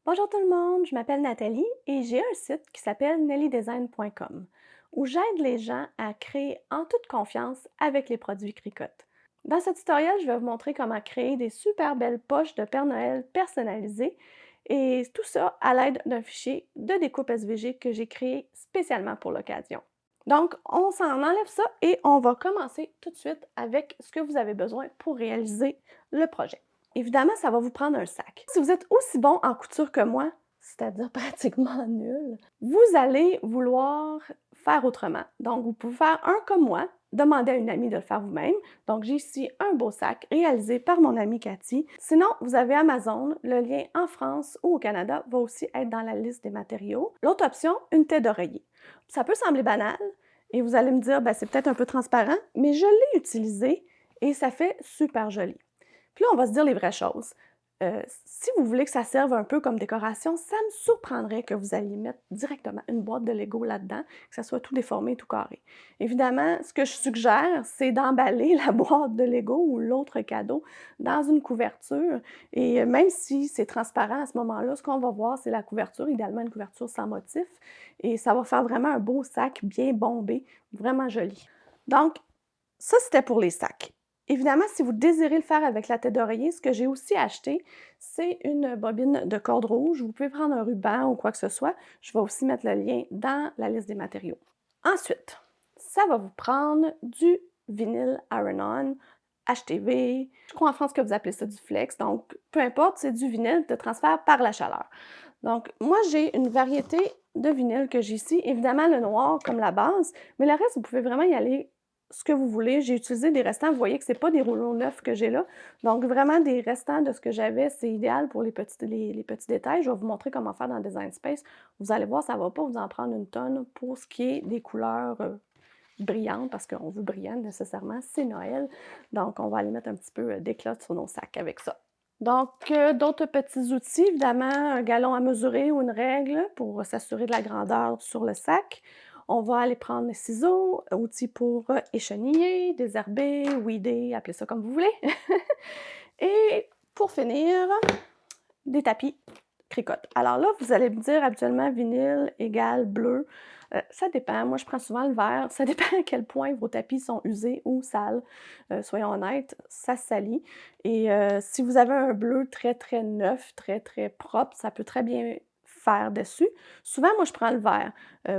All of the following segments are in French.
Bonjour tout le monde, je m'appelle Nathalie et j'ai un site qui s'appelle nellydesign.com où j'aide les gens à créer en toute confiance avec les produits Cricut. Dans ce tutoriel, je vais vous montrer comment créer des super belles poches de Père Noël personnalisées et tout ça à l'aide d'un fichier de découpe SVG que j'ai créé spécialement pour l'occasion. Donc, on s'en enlève ça et on va commencer tout de suite avec ce que vous avez besoin pour réaliser le projet. Évidemment, ça va vous prendre un sac. Si vous êtes aussi bon en couture que moi, c'est-à-dire pratiquement nul, vous allez vouloir faire autrement. Donc, vous pouvez faire un comme moi, demander à une amie de le faire vous-même. Donc, j'ai ici un beau sac réalisé par mon amie Cathy. Sinon, vous avez Amazon. Le lien en France ou au Canada va aussi être dans la liste des matériaux. L'autre option, une tête d'oreiller. Ça peut sembler banal et vous allez me dire, ben, c'est peut-être un peu transparent, mais je l'ai utilisé et ça fait super joli. Puis là, on va se dire les vraies choses. Si vous voulez que ça serve un peu comme décoration, ça me surprendrait que vous alliez mettre directement une boîte de Lego là-dedans, que ça soit tout déformé, tout carré. Évidemment, ce que je suggère, c'est d'emballer la boîte de Lego ou l'autre cadeau dans une couverture. Et même si c'est transparent à ce moment-là, ce qu'on va voir, c'est la couverture, idéalement une couverture sans motif. Et ça va faire vraiment un beau sac bien bombé, vraiment joli. Donc, ça, c'était pour les sacs. Évidemment, si vous désirez le faire avec la tête d'oreiller, ce que j'ai aussi acheté, c'est une bobine de corde rouge. Vous pouvez prendre un ruban ou quoi que ce soit. Je vais aussi mettre le lien dans la liste des matériaux. Ensuite, ça va vous prendre du vinyle Iron-On, HTV. Je crois en France que vous appelez ça du flex. Donc, peu importe, c'est du vinyle de transfert par la chaleur. Donc, moi, j'ai une variété de vinyle que j'ai ici. Évidemment, le noir comme la base, mais le reste, vous pouvez vraiment y aller ce que vous voulez. J'ai utilisé des restants. Vous voyez que ce n'est pas des rouleaux neufs que j'ai là. Donc, vraiment, des restants de ce que j'avais, c'est idéal pour les petits détails. Je vais vous montrer comment faire dans Design Space. Vous allez voir, ça ne va pas vous en prendre une tonne pour ce qui est des couleurs brillantes, parce qu'on veut brillant nécessairement. C'est Noël. Donc, on va aller mettre un petit peu d'éclat sur nos sacs avec ça. Donc, d'autres petits outils, évidemment, un galon à mesurer ou une règle pour s'assurer de la grandeur sur le sac. On va aller prendre les ciseaux, outils pour écheniller, désherber, weeder, appelez ça comme vous voulez. Et pour finir, des tapis Cricut. Alors là, vous allez me dire habituellement vinyle égale bleu. Ça dépend. Moi, je prends souvent le vert. Ça dépend à quel point vos tapis sont usés ou sales. Soyons honnêtes, ça se salit. Et si vous avez un bleu très, très neuf, très, très propre, ça peut très bien faire dessus. Souvent, moi, je prends le vert.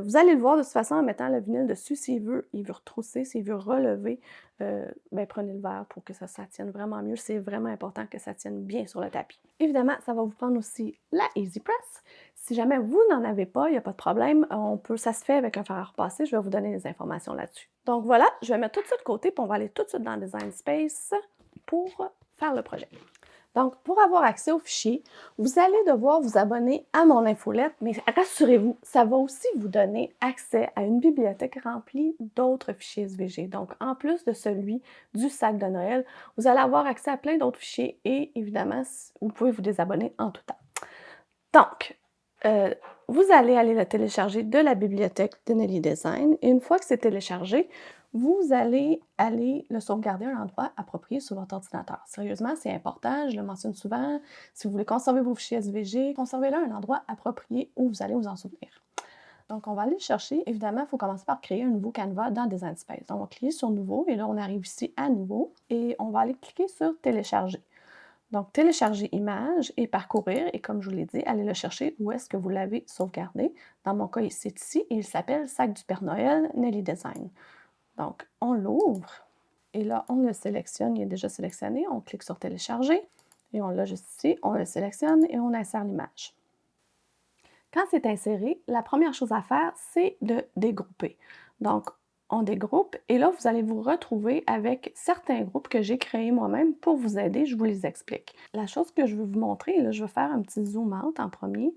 Vous allez le voir de toute façon en mettant le vinyle dessus. S'il veut retrousser, s'il veut relever, ben, prenez le vert pour que ça tienne vraiment mieux. C'est vraiment important que ça tienne bien sur le tapis. Évidemment, ça va vous prendre aussi la Easy Press. Si jamais vous n'en avez pas, il n'y a pas de problème. Ça se fait avec un fer à repasser. Je vais vous donner des informations là-dessus. Donc voilà, je vais mettre tout ça de côté, puis on va aller tout de suite dans Design Space pour faire le projet. Donc, pour avoir accès au fichier, vous allez devoir vous abonner à mon infolette, mais rassurez-vous, ça va aussi vous donner accès à une bibliothèque remplie d'autres fichiers SVG. Donc, en plus de celui du sac de Noël, vous allez avoir accès à plein d'autres fichiers et évidemment, vous pouvez vous désabonner en tout temps. Donc, vous allez aller le télécharger de la bibliothèque de Nelly Design et une fois que c'est téléchargé, vous allez aller le sauvegarder à un endroit approprié sur votre ordinateur. Sérieusement, c'est important, je le mentionne souvent. Si vous voulez conserver vos fichiers SVG, conservez-le à un endroit approprié où vous allez vous en souvenir. Donc, on va aller le chercher. Évidemment, il faut commencer par créer un nouveau canevas dans Design Space. Donc, on va cliquer sur Nouveau et là, on arrive ici à Nouveau et on va aller cliquer sur Télécharger. Donc, télécharger image et parcourir, et comme je vous l'ai dit, allez le chercher où est-ce que vous l'avez sauvegardé. Dans mon cas, c'est ici, et il s'appelle Sac du Père Noël, Nelly Design. Donc, on l'ouvre, et là, on le sélectionne, il est déjà sélectionné, on clique sur télécharger, et on l'a juste ici, on le sélectionne, et on insère l'image. Quand c'est inséré, la première chose à faire, c'est de dégrouper. Donc, on dégroupe et là, vous allez vous retrouver avec certains groupes que j'ai créés moi-même pour vous aider. Je vous les explique. La chose que je veux vous montrer, et là, je vais faire un petit zoom out en premier,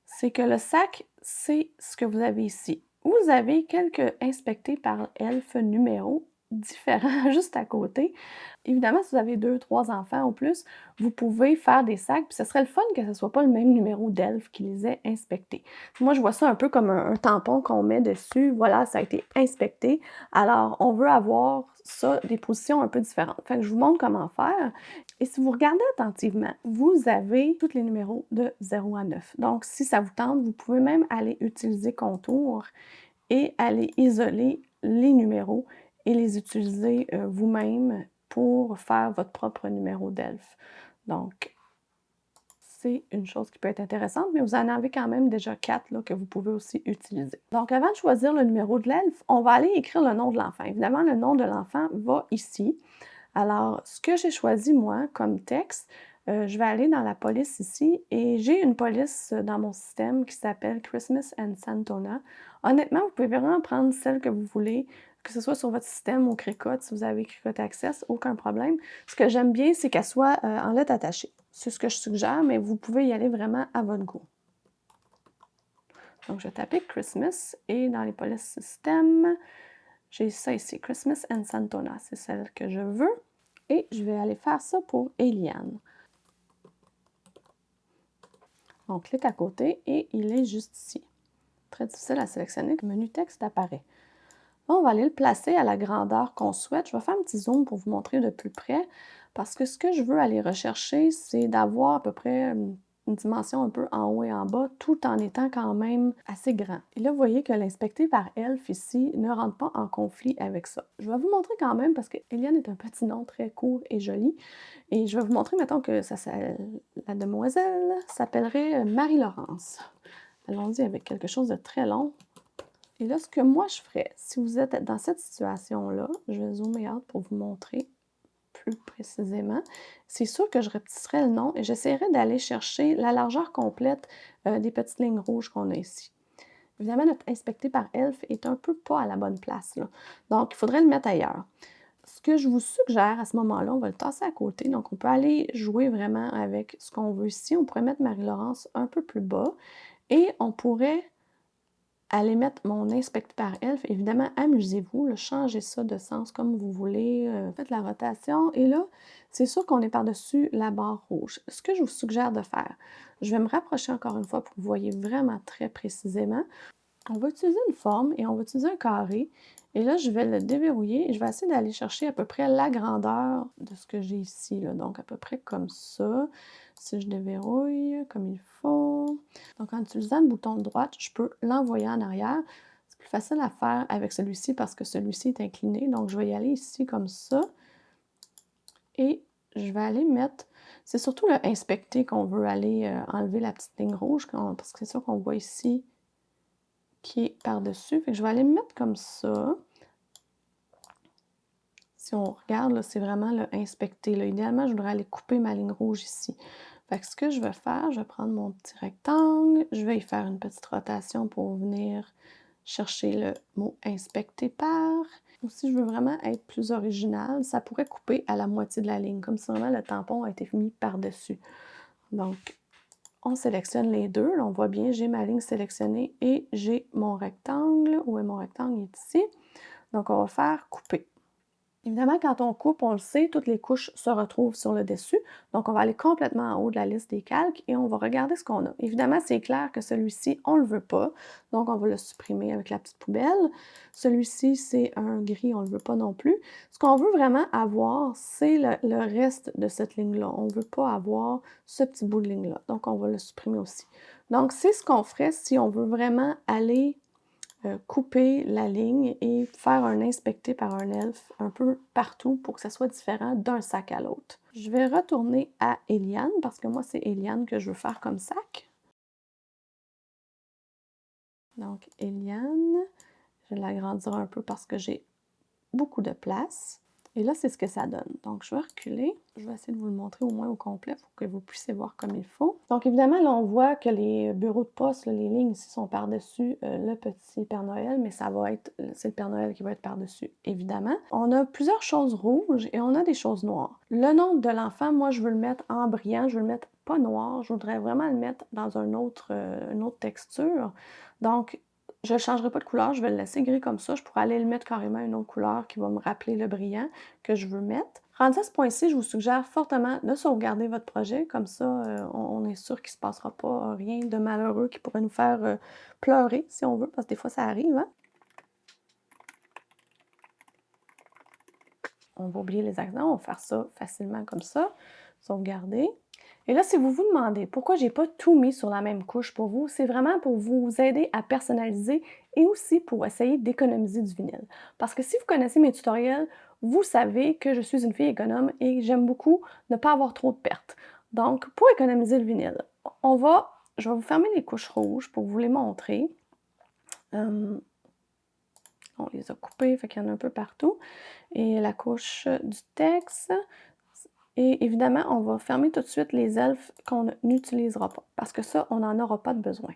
c'est que le sac, c'est ce que vous avez ici. Vous avez quelques inspectés par elfe numéros différents juste à côté. Évidemment, si vous avez 2, 3 enfants ou plus, vous pouvez faire des sacs, puis ce serait le fun que ce ne soit pas le même numéro d'elfe qui les ait inspectés. Moi, je vois ça un peu comme un tampon qu'on met dessus. Voilà, ça a été inspecté. Alors, on veut avoir ça, des positions un peu différentes. Fait que je vous montre comment faire. Et si vous regardez attentivement, vous avez tous les numéros de 0 à 9. Donc, si ça vous tente, vous pouvez même aller utiliser Contour et aller isoler les numéros et les utiliser vous-même pour faire votre propre numéro d'elfe. Donc, c'est une chose qui peut être intéressante, mais vous en avez quand même déjà 4 là, que vous pouvez aussi utiliser. Donc, avant de choisir le numéro de l'elfe, on va aller écrire le nom de l'enfant. Évidemment, le nom de l'enfant va ici. Alors, ce que j'ai choisi, moi, comme texte, je vais aller dans la police ici et j'ai une police dans mon système qui s'appelle Christmas and Santona. Honnêtement, vous pouvez vraiment prendre celle que vous voulez, que ce soit sur votre système ou Cricut, si vous avez Cricut Access, aucun problème. Ce que j'aime bien, c'est qu'elle soit en lettres attachées. C'est ce que je suggère, mais vous pouvez y aller vraiment à votre goût. Donc, je vais taper Christmas et dans les polices système, j'ai ça ici, Christmas and Santona. C'est celle que je veux. Et je vais aller faire ça pour Eliane. On clique à côté et il est juste ici. Très difficile à sélectionner, le menu texte apparaît. Là, on va aller le placer à la grandeur qu'on souhaite. Je vais faire un petit zoom pour vous montrer de plus près parce que ce que je veux aller rechercher, c'est d'avoir à peu près une dimension un peu en haut et en bas, tout en étant quand même assez grand. Et là, vous voyez que l'inspecter par elfe ici ne rentre pas en conflit avec ça. Je vais vous montrer quand même parce que Eliane est un petit nom très court et joli. Et je vais vous montrer, mettons, que la demoiselle s'appellerait Marie-Laurence. Allons-y avec quelque chose de très long. Et là, ce que moi je ferais, si vous êtes dans cette situation-là, je vais zoomer out pour vous montrer plus précisément. C'est sûr que je rapetisserais le nom et j'essaierais d'aller chercher la largeur complète des petites lignes rouges qu'on a ici. Évidemment, notre inspecté par elfe est un peu pas à la bonne place, là. Donc, il faudrait le mettre ailleurs. Ce que je vous suggère à ce moment-là, on va le tasser à côté. Donc, on peut aller jouer vraiment avec ce qu'on veut ici. On pourrait mettre Marie-Laurence un peu plus bas et on pourrait aller mettre mon inspecté par elfe. Évidemment, amusez-vous, changez ça de sens comme vous voulez, faites la rotation. Et là, c'est sûr qu'on est par-dessus la barre rouge. Ce que je vous suggère de faire, je vais me rapprocher encore une fois pour que vous voyez vraiment très précisément. On va utiliser une forme et on va utiliser un carré. Et là, je vais le déverrouiller et je vais essayer d'aller chercher à peu près la grandeur de ce que j'ai ici, là. Donc, à peu près comme ça. Si je déverrouille comme il faut. Donc, en utilisant le bouton de droite, je peux l'envoyer en arrière. C'est plus facile à faire avec celui-ci parce que celui-ci est incliné. Donc, je vais y aller ici comme ça. Et je vais aller mettre... C'est surtout le inspecter qu'on veut aller enlever la petite ligne rouge parce que c'est ça qu'on voit ici qui est par-dessus. Fait que je vais aller me mettre comme ça. Si on regarde, c'est vraiment le inspecter. Là. Idéalement, je voudrais aller couper ma ligne rouge ici. Fait que ce que je vais faire, je vais prendre mon petit rectangle, je vais y faire une petite rotation pour venir chercher le mot inspecter par. Ou si je veux vraiment être plus original, ça pourrait couper à la moitié de la ligne, comme si vraiment le tampon a été mis par-dessus. Donc, on sélectionne les deux. Là, on voit bien, j'ai ma ligne sélectionnée et j'ai mon rectangle. Où est mon rectangle? Il est ici. Donc, on va faire couper. Évidemment, quand on coupe, on le sait, toutes les couches se retrouvent sur le dessus. Donc, on va aller complètement en haut de la liste des calques et on va regarder ce qu'on a. Évidemment, c'est clair que celui-ci, on ne le veut pas. Donc, on va le supprimer avec la petite poubelle. Celui-ci, c'est un gris, on ne le veut pas non plus. Ce qu'on veut vraiment avoir, c'est le reste de cette ligne-là. On ne veut pas avoir ce petit bout de ligne-là. Donc, on va le supprimer aussi. Donc, c'est ce qu'on ferait si on veut vraiment aller couper la ligne et faire un inspecté par un elfe un peu partout pour que ça soit différent d'un sac à l'autre. Je vais retourner à Eliane parce que moi, c'est Eliane que je veux faire comme sac. Donc, Eliane, je vais l'agrandir un peu parce que j'ai beaucoup de place. Et là, c'est ce que ça donne. Donc, je vais reculer. Je vais essayer de vous le montrer au moins au complet pour que vous puissiez voir comme il faut. Donc, évidemment, là, on voit que les bureaux de poste, là, les lignes ici sont par-dessus le petit Père Noël, mais ça va être, c'est le Père Noël qui va être par-dessus, évidemment. On a plusieurs choses rouges et on a des choses noires. Le nom de l'enfant, moi, je veux le mettre en brillant. Je veux le mettre pas noir. Je voudrais vraiment le mettre dans une autre texture. Donc, je ne changerai pas de couleur, je vais le laisser gris comme ça. Je pourrais aller le mettre carrément à une autre couleur qui va me rappeler le brillant que je veux mettre. Rendu à ce point-ci, je vous suggère fortement de sauvegarder votre projet. Comme ça, on est sûr qu'il ne se passera pas rien de malheureux qui pourrait nous faire pleurer, si on veut, parce que des fois, ça arrive. Hein? On va oublier les accents, on va faire ça facilement comme ça. Sauvegarder. Et là, si vous vous demandez pourquoi j'ai pas tout mis sur la même couche pour vous, c'est vraiment pour vous aider à personnaliser et aussi pour essayer d'économiser du vinyle. Parce que si vous connaissez mes tutoriels, vous savez que je suis une fille économe et j'aime beaucoup ne pas avoir trop de pertes. Donc, pour économiser le vinyle, je vais vous fermer les couches rouges pour vous les montrer. On les a coupées, fait qu'il y en a un peu partout. Et la couche du texte. Et évidemment, on va fermer tout de suite les elfes qu'on n'utilisera pas, parce que ça, on n'en aura pas de besoin.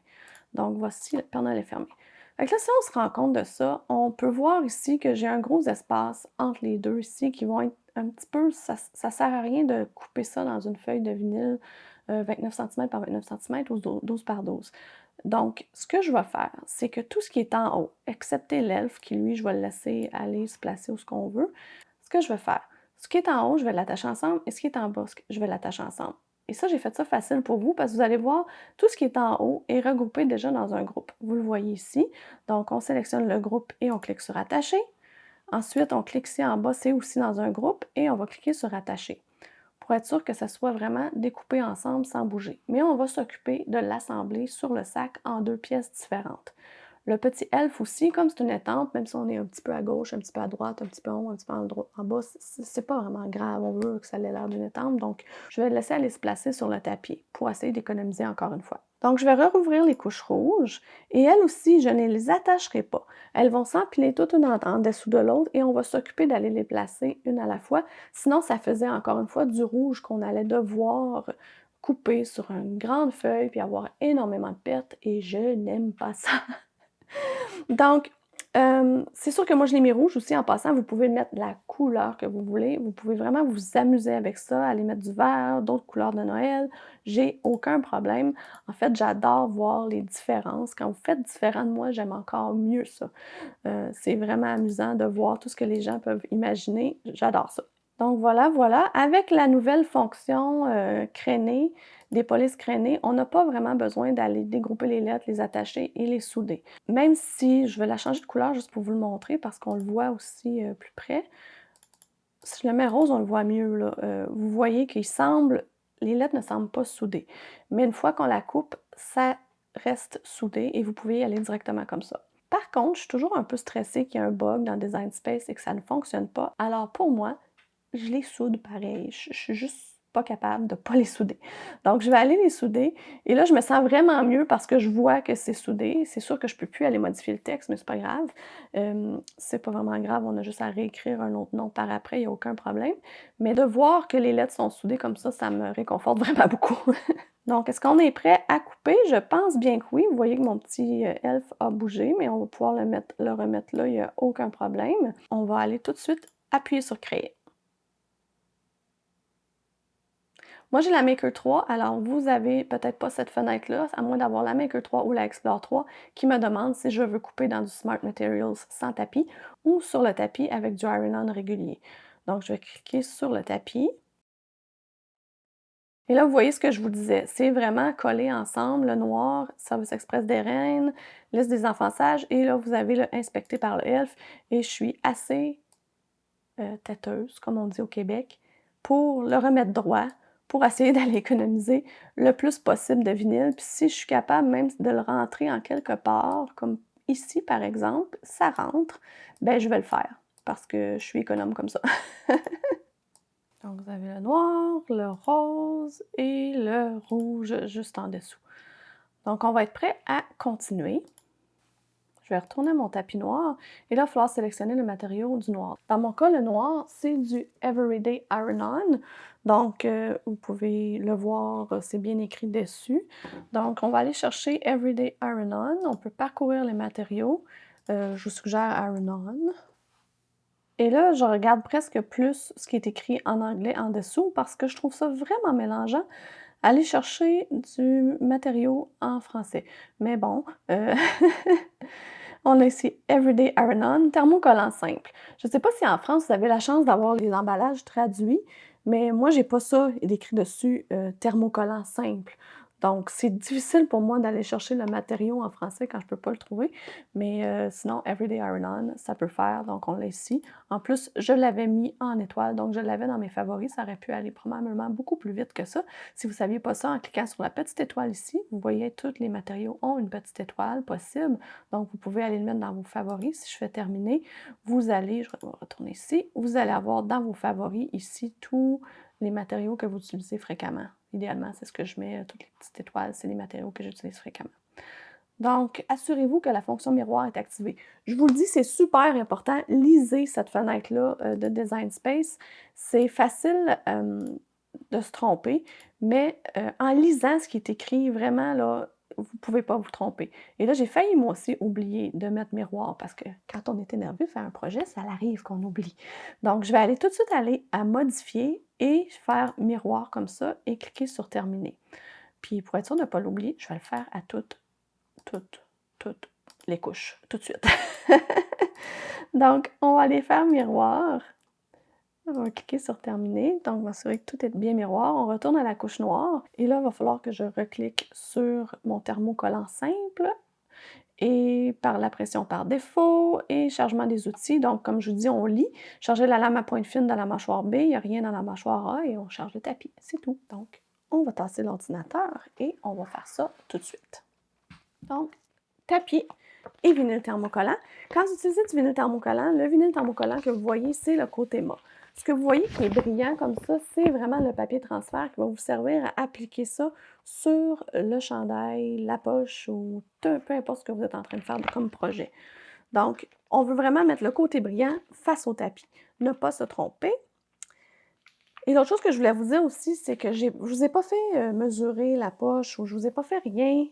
Donc voici, le Père Noël est fermé. Fait que là, si on se rend compte de ça, on peut voir ici que j'ai un gros espace entre les deux ici qui vont être un petit peu... Ça sert à rien de couper ça dans une feuille de vinyle 29 cm par 29 cm ou 12 par 12. Donc, ce que je vais faire, c'est que tout ce qui est en haut, excepté l'elfe, qui lui, je vais le laisser aller se placer où ce qu'on veut, ce que je vais faire, ce qui est en haut, je vais l'attacher ensemble, et ce qui est en bas, je vais l'attacher ensemble. Et ça, j'ai fait ça facile pour vous, parce que vous allez voir, tout ce qui est en haut est regroupé déjà dans un groupe. Vous le voyez ici. Donc, on sélectionne le groupe et on clique sur Attacher. Ensuite, on clique ici en bas, c'est aussi dans un groupe, et on va cliquer sur Attacher, pour être sûr que ça soit vraiment découpé ensemble sans bouger. Mais on va s'occuper de l'assembler sur le sac en deux pièces différentes. Le petit elfe aussi, comme c'est une étampe, même si on est un petit peu à gauche, un petit peu à droite, un petit peu en haut, un petit peu en bas, c'est pas vraiment grave, on veut que ça ait l'air d'une étampe, donc je vais le laisser aller se placer sur le tapis pour essayer d'économiser encore une fois. Donc je vais rouvrir les couches rouges, et elles aussi, je ne les attacherai pas. Elles vont s'empiler toutes une en dessous de l'autre, et on va s'occuper d'aller les placer une à la fois, sinon ça faisait encore une fois du rouge qu'on allait devoir couper sur une grande feuille, puis avoir énormément de pertes, et je n'aime pas ça. Donc, c'est sûr que moi, je l'ai mis rouge aussi en passant. Vous pouvez mettre la couleur que vous voulez. Vous pouvez vraiment vous amuser avec ça, aller mettre du vert, d'autres couleurs de Noël. J'ai aucun problème. En fait, j'adore voir les différences. Quand vous faites différent de moi, j'aime encore mieux ça. C'est vraiment amusant de voir tout ce que les gens peuvent imaginer. J'adore ça. Donc voilà. Avec la nouvelle fonction crénée, des polices crénées, on n'a pas vraiment besoin d'aller dégrouper les lettres, les attacher et les souder. Même si je vais la changer de couleur juste pour vous le montrer parce qu'on le voit aussi plus près. Si je le mets rose, on le voit mieux, là. Vous voyez les lettres ne semblent pas soudées. Mais une fois qu'on la coupe, ça reste soudé et vous pouvez y aller directement comme ça. Par contre, je suis toujours un peu stressée qu'il y ait un bug dans Design Space et que ça ne fonctionne pas. Alors pour moi, je les soude pareil. Je suis juste pas capable de pas les souder. Donc je vais aller les souder et là, je me sens vraiment mieux parce que je vois que c'est soudé. C'est sûr que je peux plus aller modifier le texte, mais c'est pas grave. C'est pas vraiment grave, on a juste à réécrire un autre nom par après, il y a aucun problème. Mais de voir que les lettres sont soudées comme ça me réconforte vraiment beaucoup. Donc, est-ce qu'on est prêt à couper? Je pense bien que oui. Vous voyez que mon petit elfe a bougé, mais on va pouvoir le remettre là, il n'y a aucun problème. On va aller tout de suite appuyer sur Créer. Moi, j'ai la Maker 3, alors vous avez peut-être pas cette fenêtre-là, à moins d'avoir la Maker 3 ou la Explore 3, qui me demande si je veux couper dans du Smart Materials sans tapis ou sur le tapis avec du Iron-On régulier. Donc, je vais cliquer sur le tapis. Et là, vous voyez ce que je vous disais, c'est vraiment collé ensemble, le noir, Service Express des Reines, liste des enfants sages, et là, vous avez le inspecté par le elfe, et je suis assez têteuse, comme on dit au Québec, pour le remettre droit, pour essayer d'aller économiser le plus possible de vinyle. Puis si je suis capable même de le rentrer en quelque part, comme ici par exemple, ça rentre, ben je vais le faire parce que je suis économe comme ça. Donc vous avez le noir, le rose et le rouge juste en dessous. Donc on va être prêt à continuer. Je vais retourner à mon tapis noir et là, il va falloir sélectionner le matériau du noir. Dans mon cas, le noir, c'est du Everyday Iron-On. Donc, vous pouvez le voir, c'est bien écrit dessus. Donc, on va aller chercher Everyday Iron-On. On peut parcourir les matériaux. Je vous suggère Iron-On. Et là, je regarde presque plus ce qui est écrit en anglais en dessous parce que je trouve ça vraiment mélangeant. Aller chercher du matériau en français. Mais bon, on a ici Everyday Iron-On, thermocollant simple. Je ne sais pas si en France, vous avez la chance d'avoir les emballages traduits, mais moi, j'ai pas ça écrit dessus thermocollant simple. Donc, c'est difficile pour moi d'aller chercher le matériau en français quand je ne peux pas le trouver, mais sinon, Everyday Iron-On, ça peut faire, donc on l'a ici. En plus, je l'avais mis en étoile, donc je l'avais dans mes favoris, ça aurait pu aller probablement beaucoup plus vite que ça. Si vous ne saviez pas ça, en cliquant sur la petite étoile ici, vous voyez tous les matériaux ont une petite étoile possible, donc vous pouvez aller le mettre dans vos favoris. Si je fais terminer, vous allez, je vais retourner ici, vous allez avoir dans vos favoris ici tous les matériaux que vous utilisez fréquemment. Idéalement, c'est ce que je mets, toutes les petites étoiles, c'est les matériaux que j'utilise fréquemment. Donc, assurez-vous que la fonction miroir est activée. Je vous le dis, c'est super important. Lisez cette fenêtre-là de Design Space. C'est facile de se tromper, mais en lisant ce qui est écrit, vraiment, là, vous ne pouvez pas vous tromper. Et là, j'ai failli, moi aussi, oublier de mettre miroir parce que quand on est énervé faire un projet, ça arrive qu'on oublie. Donc, je vais aller tout de suite aller à modifier et faire miroir comme ça et cliquer sur terminer. Puis, pour être sûr de ne pas l'oublier, je vais le faire à toutes les couches, tout de suite. Donc, on va aller faire miroir. On va cliquer sur terminer, donc m'assurer que tout est bien miroir. On retourne à la couche noire et là, il va falloir que je reclique sur mon thermocollant simple et par la pression par défaut et chargement des outils. Donc, comme je vous dis, on lit. Charger la lame à pointe fine dans la mâchoire B, il n'y a rien dans la mâchoire A et on charge le tapis. C'est tout. Donc, on va tasser l'ordinateur et on va faire ça tout de suite. Donc, tapis et vinyle thermocollant. Quand vous utilisez du vinyle thermocollant, le vinyle thermocollant que vous voyez, c'est le côté mat. Ce que vous voyez qui est brillant comme ça, c'est vraiment le papier transfert qui va vous servir à appliquer ça sur le chandail, la poche ou peu importe ce que vous êtes en train de faire comme projet. Donc, on veut vraiment mettre le côté brillant face au tapis. Ne pas se tromper. Et l'autre chose que je voulais vous dire aussi, c'est que je ne vous ai pas fait mesurer la poche ou je ne vous ai pas fait rien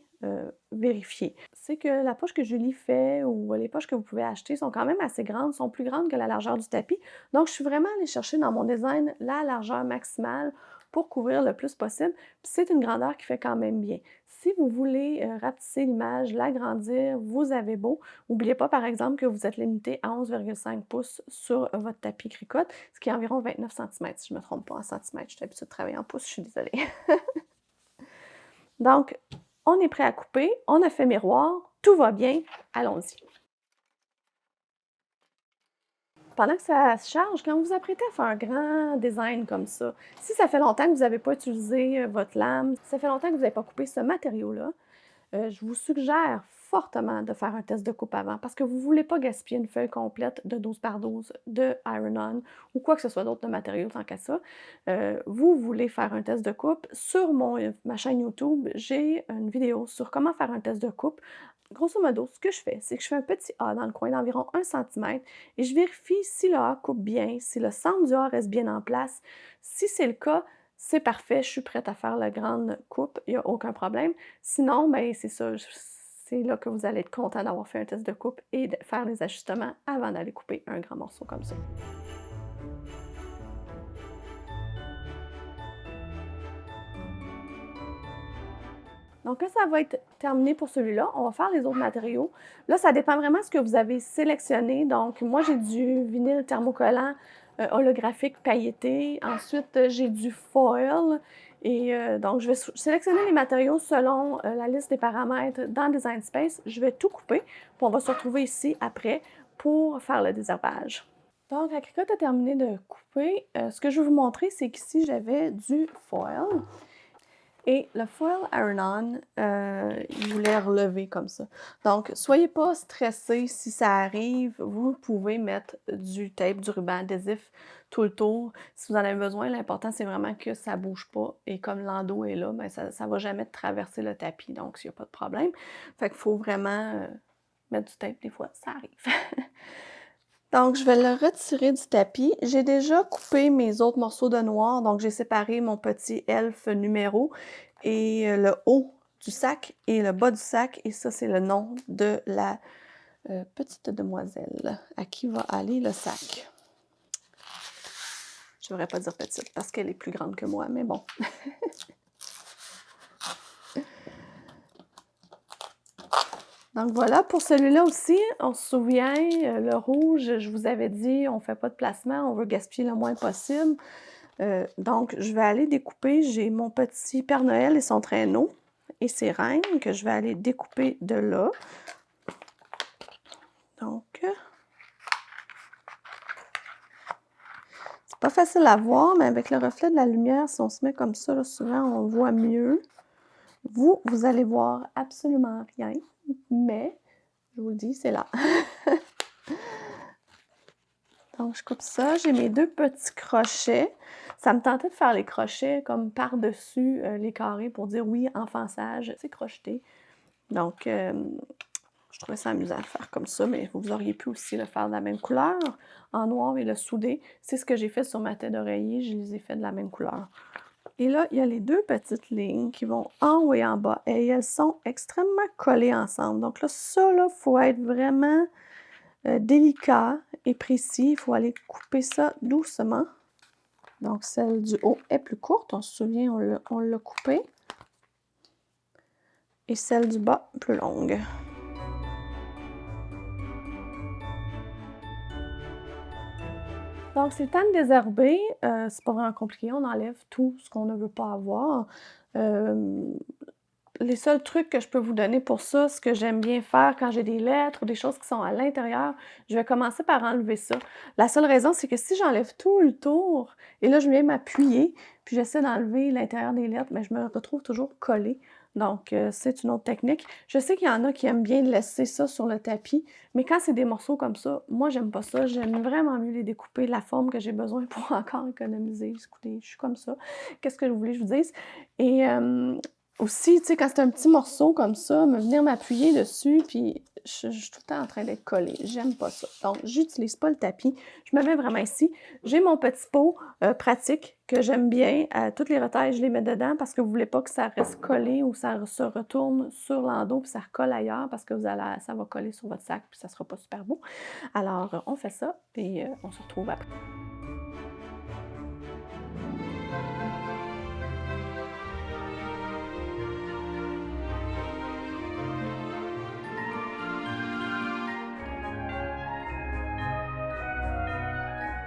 vérifier. C'est que la poche que Julie fait ou les poches que vous pouvez acheter sont quand même assez grandes, sont plus grandes que la largeur du tapis. Donc, je suis vraiment allée chercher dans mon design la largeur maximale pour couvrir le plus possible. Puis c'est une grandeur qui fait quand même bien. Si vous voulez rapetisser l'image, l'agrandir, vous avez beau. N'oubliez pas, par exemple, que vous êtes limité à 11,5 pouces sur votre tapis Cricut, ce qui est environ 29 cm, si je ne me trompe pas en centimètres. Je suis habituée de travailler en pouces, je suis désolée. Donc, on est prêt à couper, on a fait miroir, tout va bien, allons-y. Pendant que ça se charge, quand vous vous apprêtez à faire un grand design comme ça, si ça fait longtemps que vous n'avez pas utilisé votre lame, si ça fait longtemps que vous n'avez pas coupé ce matériau-là, je vous suggère fortement de faire un test de coupe avant parce que vous ne voulez pas gaspiller une feuille complète de 12 par 12 de Iron-On ou quoi que ce soit d'autre de matériau tant qu'à ça. Vous voulez faire un test de coupe. Sur ma chaîne YouTube, j'ai une vidéo sur comment faire un test de coupe. Grosso modo, ce que je fais, c'est que je fais un petit A dans le coin d'environ 1 cm et je vérifie si le A coupe bien, si le centre du A reste bien en place. Si c'est le cas, c'est parfait, je suis prête à faire la grande coupe, il n'y a aucun problème. Sinon, ben c'est ça, c'est là que vous allez être content d'avoir fait un test de coupe et de faire les ajustements avant d'aller couper un grand morceau comme ça. Donc là, ça va être terminé pour celui-là. On va faire les autres matériaux. Là, ça dépend vraiment de ce que vous avez sélectionné. Donc, moi, j'ai du vinyle thermocollant holographique pailleté. Ensuite, j'ai du foil. Et donc, je vais sélectionner les matériaux selon la liste des paramètres dans Design Space. Je vais tout couper. Puis on va se retrouver ici après pour faire le désherbage. Donc, la Cricut a terminé de couper. Ce que je vais vous montrer, c'est qu'ici, j'avais du foil. Et le foil Iron-On, il voulait relever comme ça. Donc, soyez pas stressés si ça arrive. Vous pouvez mettre du tape, du ruban adhésif tout le tour. Si vous en avez besoin, l'important, c'est vraiment que ça ne bouge pas. Et comme l'endos est là, ben, ça ne va jamais traverser le tapis. Donc, il n'y a pas de problème. Fait qu'il faut vraiment mettre du tape. Des fois, ça arrive. Donc, je vais le retirer du tapis. J'ai déjà coupé mes autres morceaux de noir. Donc, j'ai séparé mon petit elfe numéro et le haut du sac et le bas du sac. Et ça, c'est le nom de la petite demoiselle à qui va aller le sac. Je ne devrais pas dire petite parce qu'elle est plus grande que moi, mais bon. Donc voilà, pour celui-là aussi, on se souvient, le rouge, je vous avais dit, on ne fait pas de placement, on veut gaspiller le moins possible. Donc, je vais aller découper, j'ai mon petit Père Noël et son traîneau. et sirène que je vais aller découper de là. Donc, c'est pas facile à voir, mais avec le reflet de la lumière, si on se met comme ça, là, souvent, on voit mieux. Vous allez voir absolument rien, mais je vous le dis, c'est là. Donc, je coupe ça. J'ai mes 2 petits crochets. Ça me tentait de faire les crochets comme par-dessus les carrés pour dire oui, enfant sage, c'est crocheté. Donc, je trouvais ça amusant de faire comme ça, mais vous auriez pu aussi le faire de la même couleur, en noir et le souder. C'est ce que j'ai fait sur ma tête d'oreiller, je les ai fait de la même couleur. Et là, il y a les 2 petites lignes qui vont en haut et en bas, et elles sont extrêmement collées ensemble. Donc là, ça, il faut être vraiment délicat et précis. Il faut aller couper ça doucement. Donc, celle du haut est plus courte, on se souvient, on l'a coupée. Et celle du bas, plus longue. Donc, c'est le temps de désherber. C'est pas vraiment compliqué, on enlève tout ce qu'on ne veut pas avoir. Les seuls trucs que je peux vous donner pour ça, ce que j'aime bien faire quand j'ai des lettres ou des choses qui sont à l'intérieur, je vais commencer par enlever ça. La seule raison, c'est que si j'enlève tout le tour, et là, je viens m'appuyer, puis j'essaie d'enlever l'intérieur des lettres, mais je me retrouve toujours collée. Donc, c'est une autre technique. Je sais qu'il y en a qui aiment bien laisser ça sur le tapis, mais quand c'est des morceaux comme ça, moi, j'aime pas ça. J'aime vraiment mieux les découper de la forme que j'ai besoin pour encore économiser. Écoutez, je suis comme ça. Qu'est-ce que vous voulez que je vous dise? Et aussi, tu sais, quand c'est un petit morceau comme ça, venir m'appuyer dessus, puis je suis tout le temps en train d'être collée. J'aime pas ça. Donc, j'utilise pas le tapis. Je me mets vraiment ici. J'ai mon petit pot pratique que j'aime bien. Toutes les retailles, je les mets dedans parce que vous voulez pas que ça reste collé ou ça se retourne sur l'endos puis ça recolle ailleurs parce que ça va coller sur votre sac puis ça sera pas super beau. Alors, on fait ça et on se retrouve après.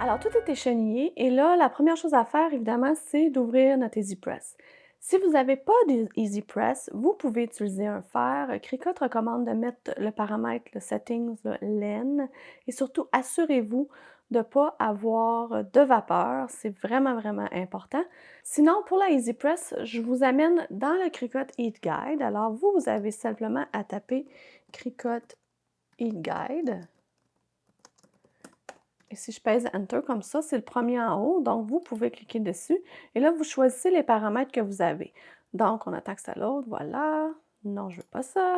Alors, tout est échenillé et là, la première chose à faire, évidemment, c'est d'ouvrir notre EasyPress. Si vous n'avez pas d'EasyPress, vous pouvez utiliser un fer. Cricut recommande de mettre le paramètre, le settings, le LEN, et surtout, assurez-vous de ne pas avoir de vapeur. C'est vraiment, vraiment important. Sinon, pour la EasyPress, je vous amène dans le Cricut Heat Guide. Alors, vous avez simplement à taper Cricut Heat Guide. Et si je pèse Enter comme ça, c'est le premier en haut, donc vous pouvez cliquer dessus. Et là, vous choisissez les paramètres que vous avez. Donc, on attaque ça à l'autre, voilà. Non, je veux pas ça.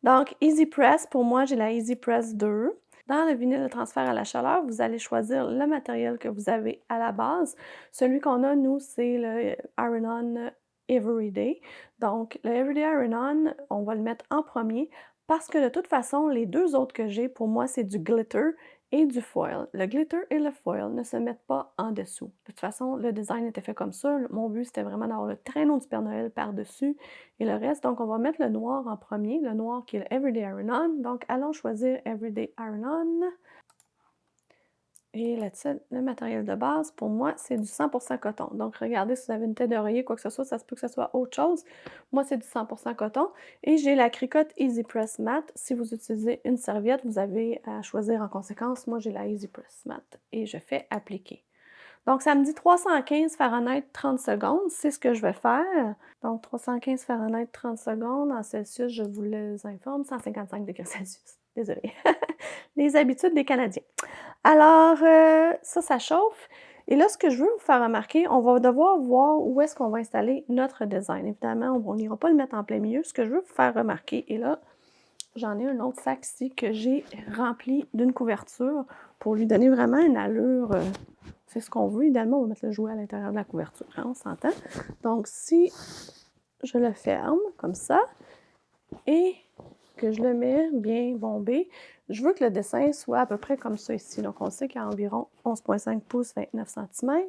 Donc, EasyPress, pour moi, j'ai la EasyPress 2. Dans le vinyle de transfert à la chaleur, vous allez choisir le matériel que vous avez à la base. Celui qu'on a, nous, c'est le Iron-On Everyday. Donc, le Everyday Iron-On, on va le mettre en premier parce que de toute façon, les 2 autres que j'ai, pour moi, c'est du glitter et du foil. Le glitter et le foil ne se mettent pas en dessous. De toute façon, le design était fait comme ça. Mon but, c'était vraiment d'avoir le traîneau du Père Noël par-dessus et le reste. Donc, on va mettre le noir en premier, le noir qui est le Everyday Iron-On. Donc, allons choisir Everyday Iron-On. Et le matériel de base, pour moi, c'est du 100% coton. Donc, regardez, si vous avez une tête d'oreiller, quoi que ce soit, ça se peut que ce soit autre chose. Moi, c'est du 100% coton. Et j'ai la Cricut EasyPress Matte. Si vous utilisez une serviette, vous avez à choisir en conséquence. Moi, j'ai la EasyPress Matte. Et je fais appliquer. Donc, ça me dit 315 Fahrenheit 30 secondes. C'est ce que je vais faire. Donc, 315 Fahrenheit 30 secondes. En Celsius, je vous les informe, 155 degrés Celsius. Désolée. Les habitudes des Canadiens. Alors, ça chauffe. Et là, ce que je veux vous faire remarquer, on va devoir voir où est-ce qu'on va installer notre design. Évidemment, on n'ira pas le mettre en plein milieu. Ce que je veux vous faire remarquer, et là, j'en ai un autre sac ici que j'ai rempli d'une couverture pour lui donner vraiment une allure. C'est ce qu'on veut. Idéalement, on va mettre le jouet à l'intérieur de la couverture. Hein, on s'entend? Donc, si je le ferme comme ça et que je le mets bien bombé, je veux que le dessin soit à peu près comme ça ici. Donc, on sait qu'il y a environ 11,5 pouces, 29 cm.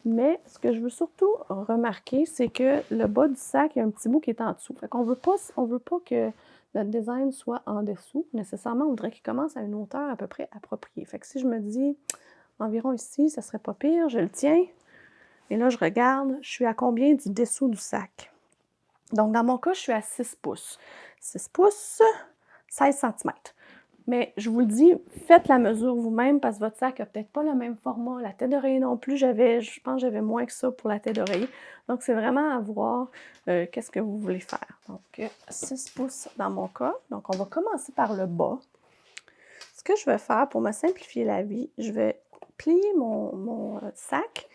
Mais ce que je veux surtout remarquer, c'est que le bas du sac, il y a un petit bout qui est en dessous. Fait qu'on veut pas que notre design soit en dessous. Nécessairement, on voudrait qu'il commence à une hauteur à peu près appropriée. Fait que si je me dis environ ici, ça serait pas pire, je le tiens. Et là, je regarde, je suis à combien du dessous du sac? Donc, dans mon cas, je suis à 6 pouces. 6 pouces, 16 centimètres. Mais je vous le dis, faites la mesure vous-même parce que votre sac n'a peut-être pas le même format. La tête d'oreiller non plus, je pense que j'avais moins que ça pour la tête d'oreiller. Donc, c'est vraiment à voir qu'est-ce que vous voulez faire. Donc, 6 pouces dans mon cas. Donc, on va commencer par le bas. Ce que je vais faire pour me simplifier la vie, je vais plier mon sac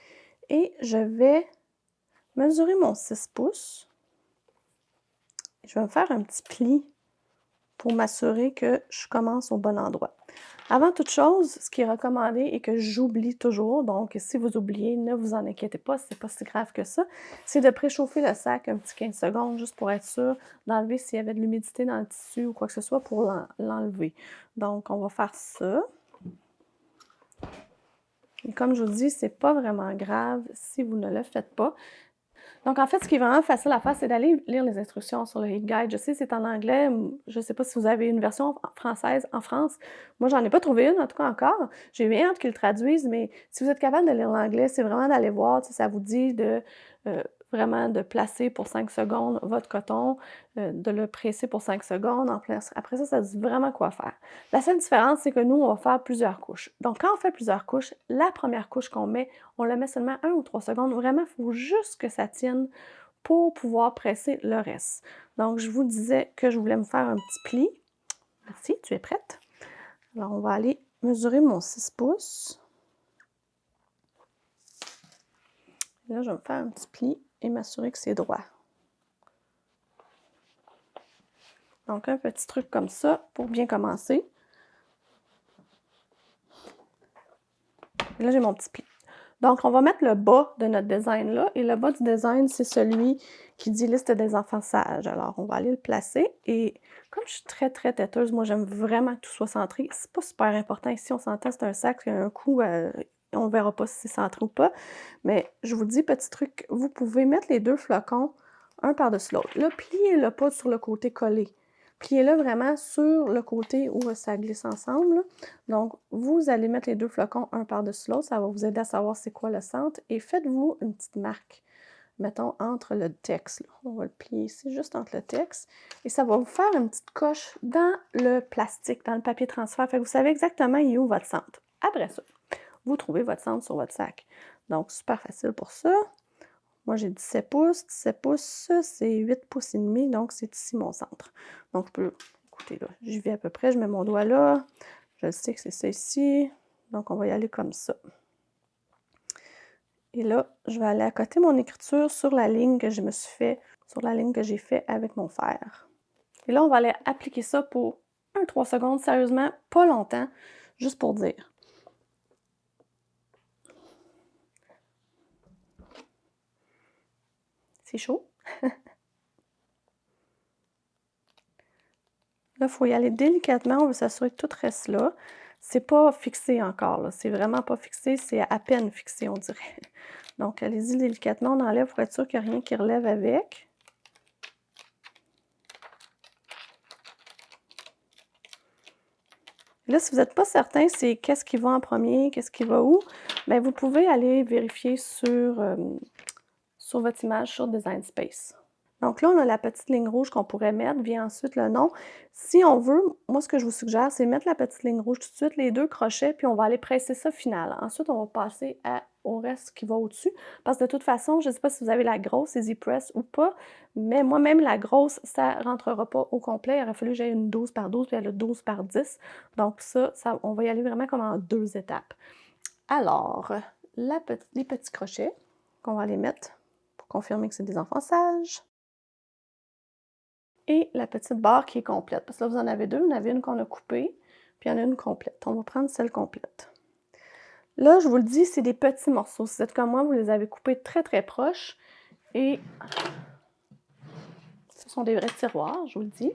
et je vais mesurer mon 6 pouces. Je vais me faire un petit pli pour m'assurer que je commence au bon endroit. Avant toute chose, ce qui est recommandé et que j'oublie toujours, donc si vous oubliez, ne vous en inquiétez pas, c'est pas si grave que ça, c'est de préchauffer le sac un petit 15 secondes juste pour être sûr d'enlever s'il y avait de l'humidité dans le tissu ou quoi que ce soit pour l'enlever. Donc, on va faire ça. Et comme je vous dis, c'est pas vraiment grave si vous ne le faites pas. Donc, en fait, ce qui est vraiment facile à faire, c'est d'aller lire les instructions sur le Heat Guide. Je sais, c'est en anglais. Je ne sais pas si vous avez une version française en France. Moi, j'en ai pas trouvé une, en tout cas, encore. J'ai bien hâte qu'ils le traduisent, mais si vous êtes capable de lire l'anglais, c'est vraiment d'aller voir. Ça vous dit de vraiment de placer pour 5 secondes votre coton, de le presser pour 5 secondes. Après ça, ça dit vraiment quoi faire. La seule différence, c'est que nous, on va faire plusieurs couches. Donc, quand on fait plusieurs couches, la première couche qu'on met, on la met seulement 1 ou 3 secondes. Vraiment, il faut juste que ça tienne pour pouvoir presser le reste. Donc, je vous disais que je voulais me faire un petit pli. Merci, tu es prête? Alors, on va aller mesurer mon 6 pouces. Là, je vais me faire un petit pli et m'assurer que c'est droit. Donc, un petit truc comme ça pour bien commencer. Et là, j'ai mon petit pli. Donc, on va mettre le bas de notre design là. Et le bas du design, c'est celui qui dit liste des enfants sages. Alors, on va aller le placer. Et comme je suis très, très têteuse, moi, j'aime vraiment que tout soit centré. C'est pas super important. Ici, on s'entend, c'est un sac, un coup, on verra pas si c'est centré ou pas. Mais je vous dis, petit truc, vous pouvez mettre les deux flocons un par-dessus l'autre. Là, pliez-le pas sur le côté collé. Pliez-le vraiment sur le côté où ça glisse ensemble, là. Donc, vous allez mettre les deux flocons un par-dessus l'autre. Ça va vous aider à savoir c'est quoi le centre. Et faites-vous une petite marque, mettons, entre le texte. Là. On va le plier ici, juste entre le texte. Et ça va vous faire une petite coche dans le plastique, dans le papier transfert. Fait que vous savez exactement il est où votre centre. Après ça, vous trouvez votre centre sur votre sac. Donc, super facile pour ça. Moi, j'ai 17 pouces. 17 pouces, c'est 8 pouces et demi, donc c'est ici mon centre. Donc, je peux, écoutez, là, j'y vais à peu près, je mets mon doigt là. Je sais que c'est ça ici. Donc, on va y aller comme ça. Et là, je vais aller accoter mon écriture sur la ligne que je me suis fait, sur la ligne que j'ai fait avec mon fer. Et là, on va aller appliquer ça pour 1-3 secondes, sérieusement, pas longtemps, juste pour dire. C'est chaud. Là, il faut y aller délicatement, on veut s'assurer que tout reste là. C'est pas fixé encore, là. C'est vraiment pas fixé, c'est à peine fixé, on dirait. Donc, allez-y délicatement, on enlève pour être sûr qu'il n'y a rien qui relève avec. Là, si vous n'êtes pas certain, c'est qu'est-ce qui va en premier, qu'est-ce qui va où, bien, vous pouvez aller vérifier sur votre image sur Design Space. Donc là, on a la petite ligne rouge qu'on pourrait mettre, vient ensuite le nom. Si on veut, moi, ce que je vous suggère, c'est mettre la petite ligne rouge tout de suite, les deux crochets, puis on va aller presser ça final. Ensuite, on va passer au reste qui va au-dessus, parce que de toute façon, je ne sais pas si vous avez la grosse Easy Press ou pas, mais moi-même, la grosse, ça ne rentrera pas au complet. Il aurait fallu que j'aie une 12 par 12, puis elle a 12 par 10. Donc ça, on va y aller vraiment comme en 2 étapes. Alors, les petits crochets qu'on va aller mettre pour confirmer que c'est des enfants sages. Et la petite barre qui est complète. Parce que là, vous en avez deux. Vous en avez une qu'on a coupée, puis il y en a une complète. On va prendre celle complète. Là, je vous le dis, c'est des petits morceaux. Si vous êtes comme moi, vous les avez coupés très, très proches. Et ce sont des vrais tiroirs, je vous le dis.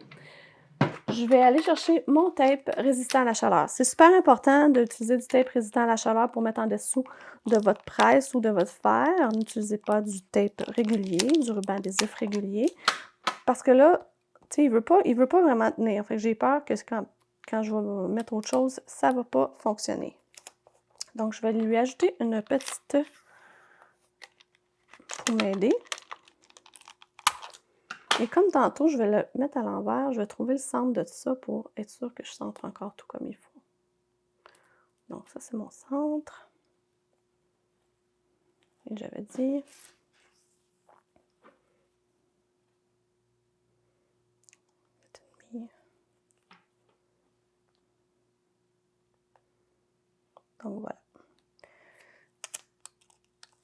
Je vais aller chercher mon tape résistant à la chaleur. C'est super important d'utiliser du tape résistant à la chaleur pour mettre en dessous de votre presse ou de votre fer. N'utilisez pas du tape régulier, du ruban adhésif régulier. Parce que là, tu sais, il veut pas vraiment tenir. Fait que j'ai peur que quand je vais mettre autre chose, ça ne va pas fonctionner. Donc, je vais lui ajouter une petite pour m'aider. Et comme tantôt, je vais le mettre à l'envers, je vais trouver le centre de ça pour être sûre que je centre encore tout comme il faut. Donc ça, c'est mon centre. Et j'avais dit... Donc voilà.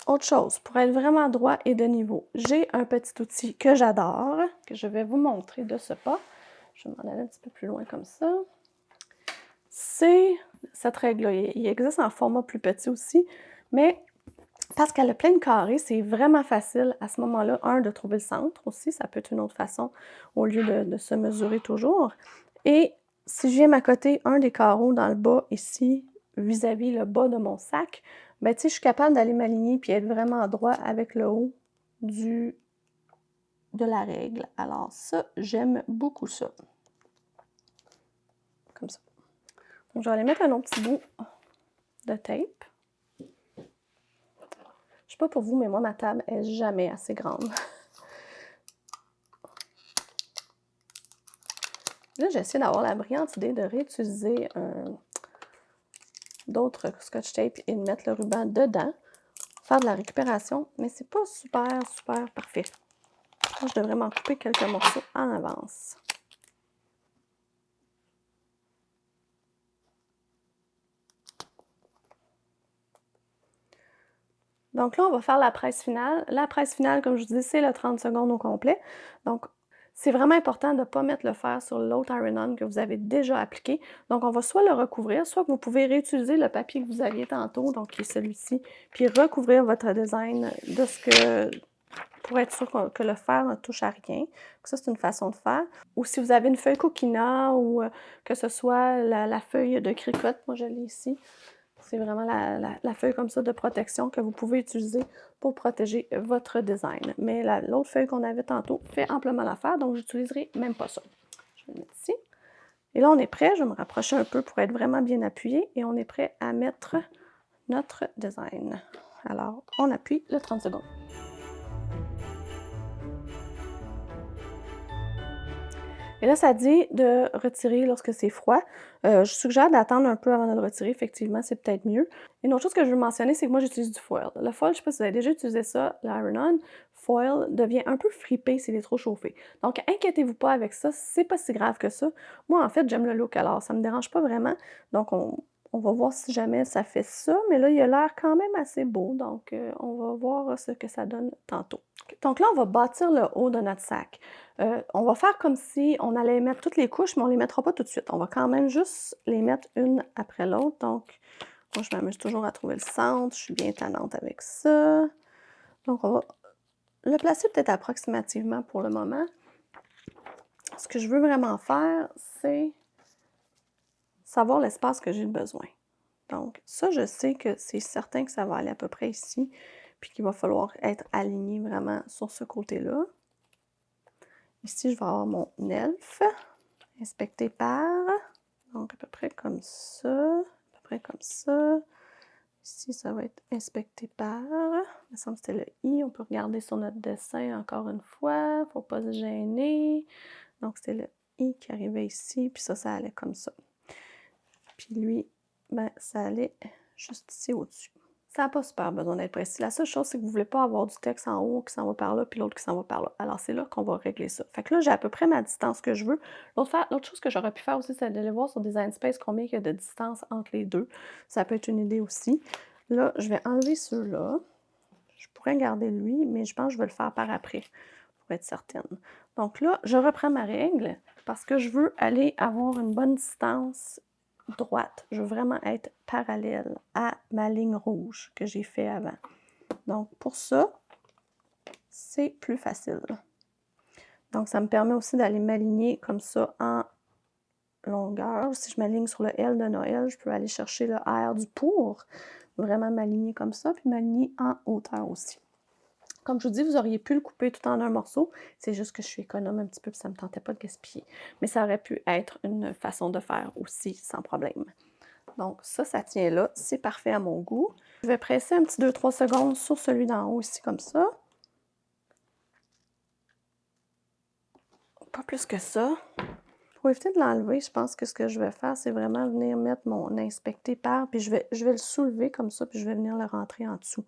Autre chose, pour être vraiment droit et de niveau, j'ai un petit outil que j'adore, que je vais vous montrer de ce pas. Je vais m'en aller un petit peu plus loin comme ça. C'est cette règle-là. Il existe en format plus petit aussi, mais parce qu'elle a plein de carrés, c'est vraiment facile à ce moment-là, de trouver le centre aussi. Ça peut être une autre façon au lieu de se mesurer toujours. Et si je viens m'accoter un des carreaux dans le bas ici, vis-à-vis le bas de mon sac, ben, tu sais, je suis capable d'aller m'aligner puis être vraiment droit avec le haut de la règle. Alors ça, j'aime beaucoup ça. Comme ça. Donc, je vais aller mettre un autre petit bout de tape. Je sais pas pour vous, mais moi, ma table est jamais assez grande. Là, j'ai essayé d'avoir la brillante idée de réutiliser d'autres scotch tape et de mettre le ruban dedans, faire de la récupération, mais c'est pas super parfait. Moi, je devrais m'en couper quelques morceaux en avance. Donc là, on va faire la presse finale. La presse finale, comme je vous dis, c'est le 30 secondes au complet. Donc, c'est vraiment important de ne pas mettre le fer sur l'autre iron-on que vous avez déjà appliqué. Donc, on va soit le recouvrir, soit que vous pouvez réutiliser le papier que vous aviez tantôt, donc qui est celui-ci, puis recouvrir votre design de ce que... pour être sûr que le fer ne touche à rien. Ça, c'est une façon de faire. Ou si vous avez une feuille coquina ou que ce soit la feuille de cricotte, moi je l'ai ici. C'est vraiment la feuille comme ça de protection que vous pouvez utiliser pour protéger votre design. Mais l'autre feuille qu'on avait tantôt fait amplement l'affaire, donc j'utiliserai même pas ça. Je vais le mettre ici. Et là, on est prêt. Je vais me rapprocher un peu pour être vraiment bien appuyé. Et on est prêt à mettre notre design. Alors, on appuie le 30 secondes. Et là, ça dit de retirer lorsque c'est froid. Je suggère d'attendre un peu avant de le retirer. Effectivement, c'est peut-être mieux. Une autre chose que je veux mentionner, c'est que moi, j'utilise du foil. Le foil, je ne sais pas si vous avez déjà utilisé ça, l'iron-on. Foil devient un peu fripé s'il est trop chauffé. Donc, inquiétez-vous pas avec ça. C'est pas si grave que ça. Moi, en fait, j'aime le look, alors ça ne me dérange pas vraiment. Donc, on va voir si jamais ça fait ça. Mais là, il a l'air quand même assez beau. Donc, on va voir ce que ça donne tantôt. Donc là, on va bâtir le haut de notre sac. On va faire comme si on allait mettre toutes les couches, mais on ne les mettra pas tout de suite. On va quand même juste les mettre une après l'autre. Donc, moi, je m'amuse toujours à trouver le centre. Je suis bien tannante avec ça. Donc, on va le placer peut-être approximativement pour le moment. Ce que je veux vraiment faire, c'est savoir l'espace que j'ai besoin. Donc, ça, je sais que c'est certain que ça va aller à peu près ici, puis qu'il va falloir être aligné vraiment sur ce côté-là. Ici, je vais avoir mon elfe, inspecté par, donc à peu près comme ça, à peu près comme ça. Ici, ça va être inspecté par, il me semble que c'était le I, on peut regarder sur notre dessin encore une fois, il ne faut pas se gêner. Donc, c'était le I qui arrivait ici, puis ça allait comme ça. Puis lui, ben, ça allait juste ici au-dessus. Ça n'a pas super besoin d'être précis. La seule chose, c'est que vous ne voulez pas avoir du texte en haut qui s'en va par là, puis l'autre qui s'en va par là. Alors, c'est là qu'on va régler ça. Fait que là, j'ai à peu près ma distance que je veux. L'autre chose que j'aurais pu faire aussi, c'est d'aller voir sur Design Space combien il y a de distance entre les deux. Ça peut être une idée aussi. Là, je vais enlever ceux-là. Je pourrais garder lui, mais je pense que je vais le faire par après, pour être certaine. Donc là, je reprends ma règle parce que je veux aller avoir une bonne distance droite. Je veux vraiment être parallèle à ma ligne rouge que j'ai fait avant. Donc, pour ça, c'est plus facile. Donc, ça me permet aussi d'aller m'aligner comme ça en longueur. Si je m'aligne sur le L de Noël, je peux aller chercher le R du pour, vraiment m'aligner comme ça, puis m'aligner en hauteur aussi. Comme je vous dis, vous auriez pu le couper tout en un morceau. C'est juste que je suis économe un petit peu, puis ça ne me tentait pas de gaspiller. Mais ça aurait pu être une façon de faire aussi, sans problème. Donc ça tient là. C'est parfait à mon goût. Je vais presser un petit 2-3 secondes sur celui d'en haut ici, comme ça. pas plus que ça. Pour éviter de l'enlever, je pense que ce que je vais faire, c'est vraiment venir mettre mon inspecté par, puis je vais le soulever comme ça, puis je vais venir le rentrer en dessous.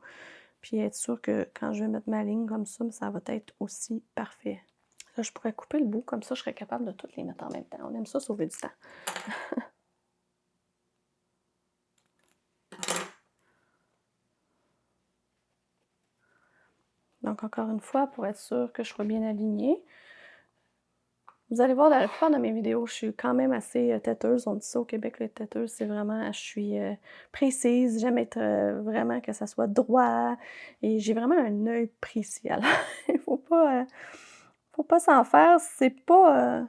Puis être sûr que quand je vais mettre ma ligne comme ça va être aussi parfait. Là, je pourrais couper le bout, comme ça, je serais capable de toutes les mettre en même temps. On aime ça sauver du temps. Donc, encore une fois, pour être sûr que je sois bien alignée, vous allez voir, dans la plupart de mes vidéos, je suis quand même assez têteuse. On dit ça au Québec, le têteuse, c'est vraiment, je suis précise, j'aime être vraiment que ça soit droit et j'ai vraiment un œil précis. Alors, il faut pas s'en faire. C'est pas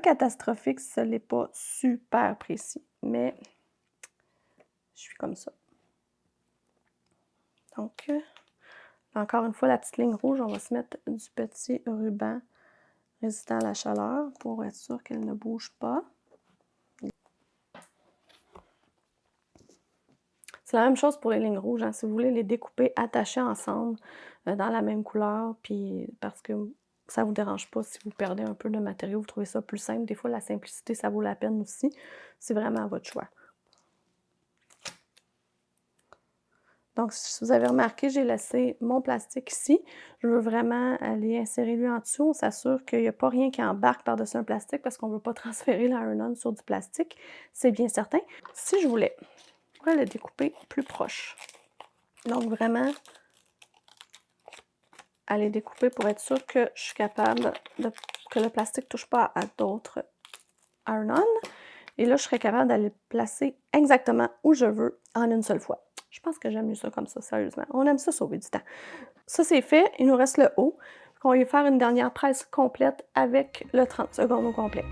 catastrophique si ça l'est pas super précis, mais je suis comme ça. Donc, encore une fois, la petite ligne rouge, on va se mettre du petit ruban résistant à la chaleur pour être sûr qu'elle ne bouge pas. C'est la même chose pour les lignes rouges. Hein. Si vous voulez les découper, attachées ensemble dans la même couleur, puis parce que ça ne vous dérange pas si vous perdez un peu de matériau, vous trouvez ça plus simple. Des fois, la simplicité, ça vaut la peine aussi. C'est vraiment à votre choix. Donc, si vous avez remarqué, j'ai laissé mon plastique ici. Je veux vraiment aller insérer lui en dessous. On s'assure qu'il n'y a pas rien qui embarque par-dessus un plastique parce qu'on ne veut pas transférer l'iron-on sur du plastique. C'est bien certain. Si je voulais, je pourrais le découper plus proche. Donc, vraiment, aller découper pour être sûr que je suis capable que le plastique ne touche pas à d'autres iron-on. Et là, je serais capable d'aller le placer exactement où je veux en une seule fois. Je pense que j'aime mieux ça comme ça, sérieusement. On aime ça sauver du temps. Ça, c'est fait. Il nous reste le haut. On va faire une dernière presse complète avec le 30 secondes au complet.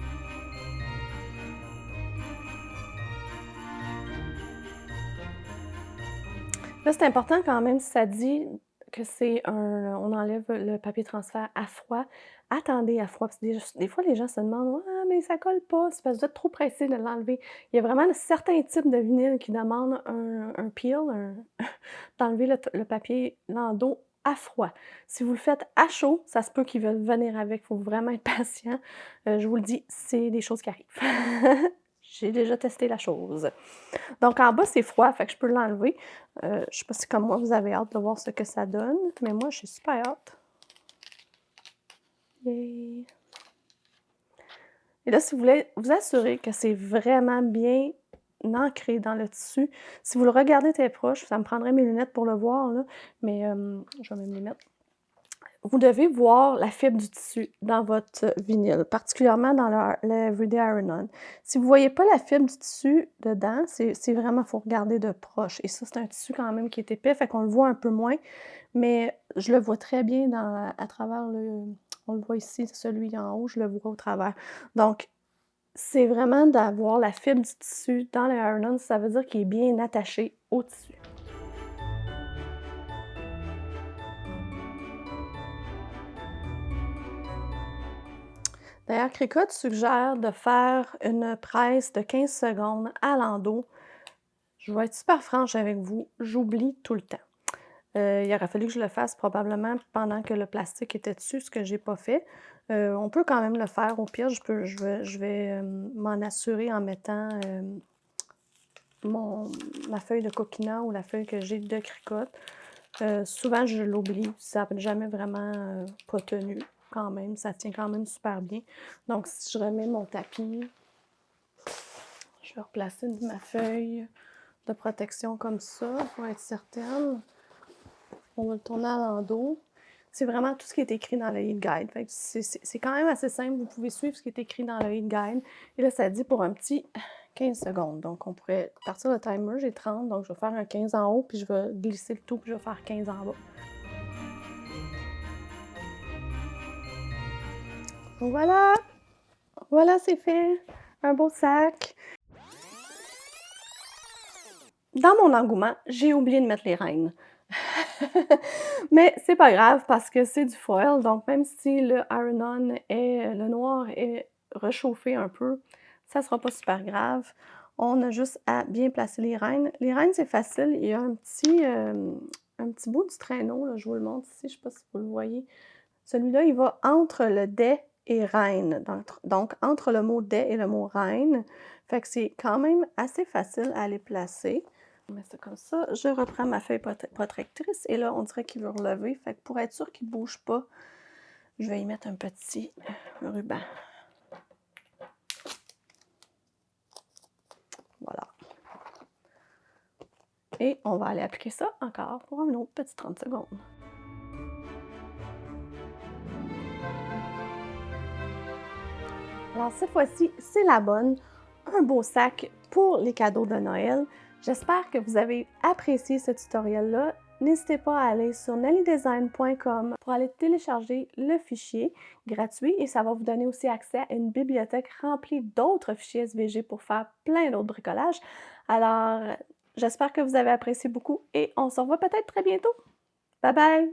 Là, c'est important quand même, si ça dit que c'est on enlève le papier transfert à froid, attendez à froid. Parce que des fois, les gens se demandent ah, mais ça colle pas, c'est parce que vous êtes trop pressé de l'enlever. Il y a vraiment certains types de vinyle qui demandent un peel, d'enlever le papier landau à froid. Si vous le faites à chaud, ça se peut qu'ils veulent venir avec. Il faut vraiment être patient. Je vous le dis, c'est des choses qui arrivent. J'ai déjà testé la chose. Donc, en bas, c'est froid, fait que je peux l'enlever. Je ne sais pas si, comme moi, vous avez hâte de voir ce que ça donne, mais moi, je suis super hâte. Yay! Et là, si vous voulez vous assurer que c'est vraiment bien ancré dans le tissu, si vous le regardez très proche, ça me prendrait mes lunettes pour le voir, là, mais je vais même les mettre. Vous devez voir la fibre du tissu dans votre vinyle, particulièrement dans le Everyday Iron-On. Si vous ne voyez pas la fibre du tissu dedans, c'est vraiment, il faut regarder de proche. Et ça, c'est un tissu quand même qui est épais, fait qu'on le voit un peu moins, mais je le vois très bien à travers on le voit ici, celui en haut, je le vois au travers. Donc, c'est vraiment d'avoir la fibre du tissu dans le Iron-On, ça veut dire qu'il est bien attaché au tissu. D'ailleurs, Cricut suggère de faire une presse de 15 secondes à l'endos. Je vais être super franche avec vous, j'oublie tout le temps. Il aurait fallu que je le fasse probablement pendant que le plastique était dessus, ce que je n'ai pas fait. On peut quand même le faire. Au pire, je vais m'en assurer en mettant ma feuille de coquina ou la feuille que j'ai de Cricut. Souvent, je l'oublie. Ça n'a jamais vraiment pas tenu. Quand même, ça tient quand même super bien. Donc, si je remets mon tapis, je vais replacer ma feuille de protection comme ça pour être certaine. On va le tourner à l'endos. C'est vraiment tout ce qui est écrit dans le Heat Guide. C'est quand même assez simple. Vous pouvez suivre ce qui est écrit dans le Heat Guide. Et là, ça dit pour un petit 15 secondes. Donc, on pourrait partir le timer. J'ai 30, donc je vais faire un 15 en haut, puis je vais glisser le tout, puis je vais faire 15 en bas. Donc voilà! Voilà, c'est fait. Un beau sac. Dans mon engouement, j'ai oublié de mettre les reines. Mais c'est pas grave parce que c'est du foil, donc même si le le noir est réchauffé un peu, ça sera pas super grave. On a juste à bien placer les reines. Les reines, c'est facile. Il y a un petit bout du traîneau, là, je vous le montre ici, je sais pas si vous le voyez. Celui-là, il va entre le dais et reine, donc entre le mot des et le mot reine. Fait que c'est quand même assez facile à les placer. On met ça comme ça. Je reprends ma feuille protectrice et là, on dirait qu'il veut relever. Fait que pour être sûr qu'il ne bouge pas, je vais y mettre un petit ruban. Voilà. Et on va aller appliquer ça encore pour un autre petit 30 secondes. Alors cette fois-ci, c'est la bonne. Un beau sac pour les cadeaux de Noël. J'espère que vous avez apprécié ce tutoriel-là. N'hésitez pas à aller sur nellydesign.com pour aller télécharger le fichier gratuit et ça va vous donner aussi accès à une bibliothèque remplie d'autres fichiers SVG pour faire plein d'autres bricolages. Alors, j'espère que vous avez apprécié beaucoup et on se revoit peut-être très bientôt. Bye bye!